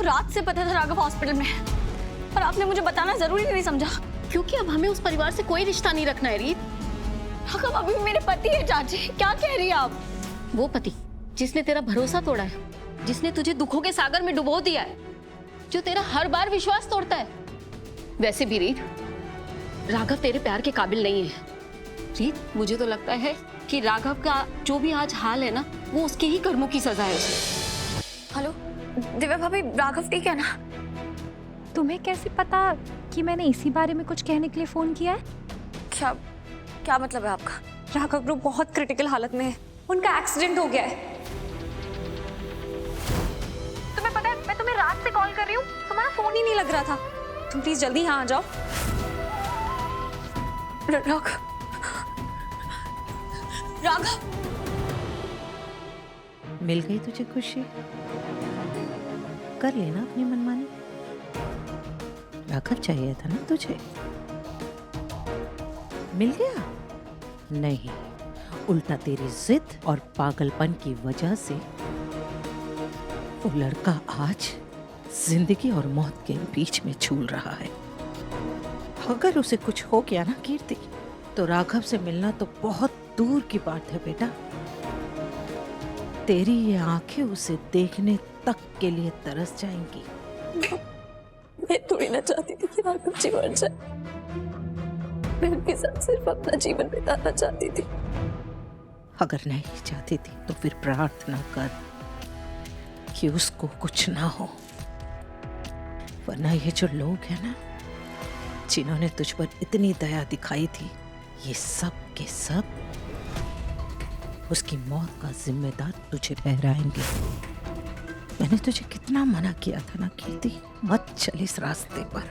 आपको रात से पता था राघव हॉस्पिटल में है, पर आपने मुझे बताना जरूरी नहीं समझा। क्योंकि अब हमें उस परिवार से कोई रिश्ता नहीं रखना है रीत। राघव अभी भी मेरे पति है चाची, क्या कह रही है आप? वो पति जिसने तेरा भरोसा तोड़ा है, जिसने तुझे दुखों के सागर में डुबो दिया है, जो तेरा हर बार विश्वास तोड़ता है। वैसे भी रीत, राघव तेरे प्यार के काबिल नहीं है। रीत, मुझे तो लगता है कि राघव का जो भी आज हाल है ना, वो उसके ही कर्मों की सजा है उसे। हेलो दिव्या भाभी, राघव ठीक है ना? तुम्हें कैसे पता कि मैंने इसी बारे में कुछ कहने के लिए फोन किया है? क्या मतलब है आपका? राघव ग्रुप बहुत क्रिटिकल हालत में है, उनका एक्सीडेंट हो गया है। तुम्हें पता है, मैं तुम्हें रात से कॉल कर रही हूँ, तुम्हारा फोन ही नहीं लग रहा था। तुम प्लीज जल्दी यहाँ आ जाओ। राघव मिल गई तुझे खुशी, कर लेना अपनी मनमानी। राघव चाहिए था ना तुझे, मिल गया? नहीं, उल्टा तेरी जिद और पागलपन की वजह से वो लड़का आज जिंदगी और मौत के बीच में झूल रहा है। अगर उसे कुछ हो गया ना कीर्ति, तो राघव से मिलना तो बहुत दूर की बात है बेटा। तेरी ये आंखें उसे देखने तक के लिए तरस जाएंगी। मैं थोड़ी ना चाहती थी कि राघव जी मर जाए, मैं उनके साथ सिर्फ अपना जीवन बिताना चाहती थी। अगर नहीं चाहती थी तो फिर प्रार्थना कर कि उसको कुछ ना हो, वरना ये जो लोग हैं ना, जिन्होंने तुझ पर इतनी दया दिखाई थी, ये सब के सब उसकी मौत का जिम्मेदार तुझे ठहराएंगे। मैंने तुझे कितना मना किया था ना कीर्ति, मत चल इस रास्ते पर,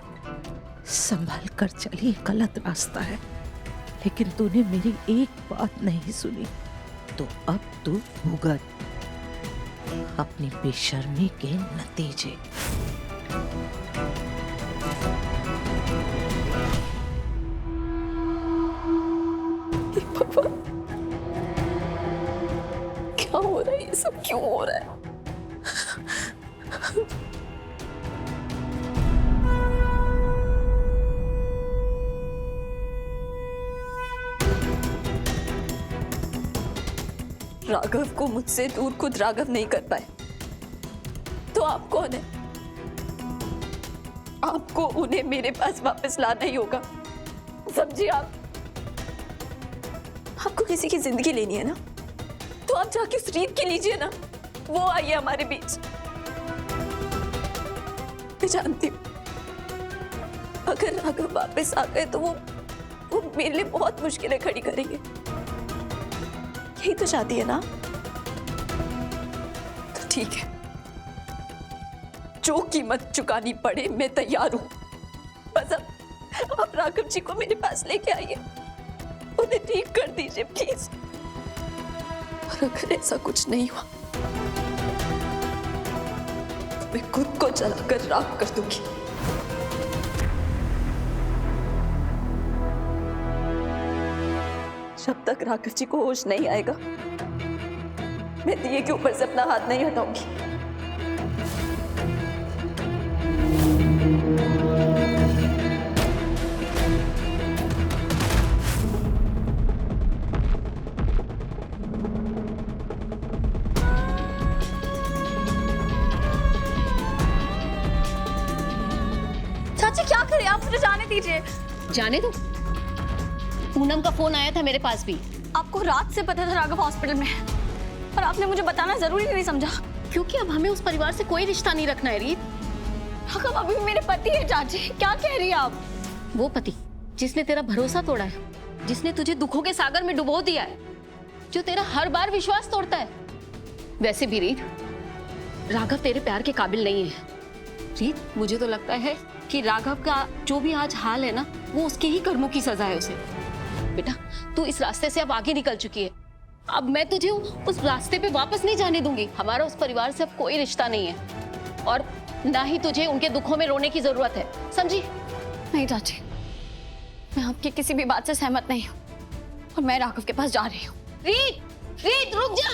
संभल कर चली, गलत रास्ता है। लेकिन तूने मेरी एक बात नहीं सुनी, तो अब तू भुगत अपनी बेशर्मी के नतीजे। पापा, क्या हो रहा है? ये सब क्यों हो रहा है? राघव को मुझसे दूर खुद राघव नहीं कर पाए, तो आप कौन है? आपको उन्हें मेरे पास वापस लाना ही होगा, समझिए आप। आपको किसी की जिंदगी लेनी है ना, तो आप जाके उस रीत की लीजिए ना, वो आई है हमारे बीच। मैं जानती हूँ अगर राघव वापस आ गए तो वो मेरे लिए बहुत मुश्किलें खड़ी करेंगे। यही तो चाहती है ना? तो ठीक है, जो कीमत चुकानी पड़े मैं तैयार हूं। बस अब आप राघव जी को मेरे पास लेके आइए, उन्हें ठीक कर दीजिए प्लीज। और अगर ऐसा कुछ नहीं हुआ तो मैं खुद को जलाकर राख कर दूंगी। जब तक राघव जी को होश नहीं आएगा, मैं दिए के ऊपर से अपना हाथ नहीं हटाऊंगी। चाची क्या करें, आप मुझे जाने दीजिए। जाने दो, पूनम का फोन आया था मेरे पास भी। आपको रात से पता था राघव हॉस्पिटल में है, पर आपने मुझे बताना जरूरी नहीं समझा। क्योंकि अब हमें उस परिवार से कोई रिश्ता नहीं रखना है रीत। राघव अभी भी मेरे पति है चाची, क्या कह रही है आप? वो पति जिसने तेरा भरोसा तोड़ा है, जिसने तुझे दुखों के सागर में डुबो दिया है, जो तेरा हर बार विश्वास तोड़ता है। वैसे भी रीत, राघव तेरे प्यार के काबिल नहीं है। रीत, मुझे तो लगता है कि राघव का जो भी आज हाल है ना, वो उसके ही कर्मों की सजा है उसे। बेटा, तू इस रास्ते से अब आगे निकल चुकी है, अब मैं तुझे उस रास्ते पे वापस नहीं जाने दूंगी। हमारा उस परिवार से अब कोई रिश्ता नहीं है, और ना ही तुझे उनके दुखों में रोने की जरूरत है, समझी? नहीं चाची, मैं आपकी किसी भी बात से सहमत नहीं हूँ, और मैं राघव के पास जा रही हूँ। रीत, रीत रुक जा।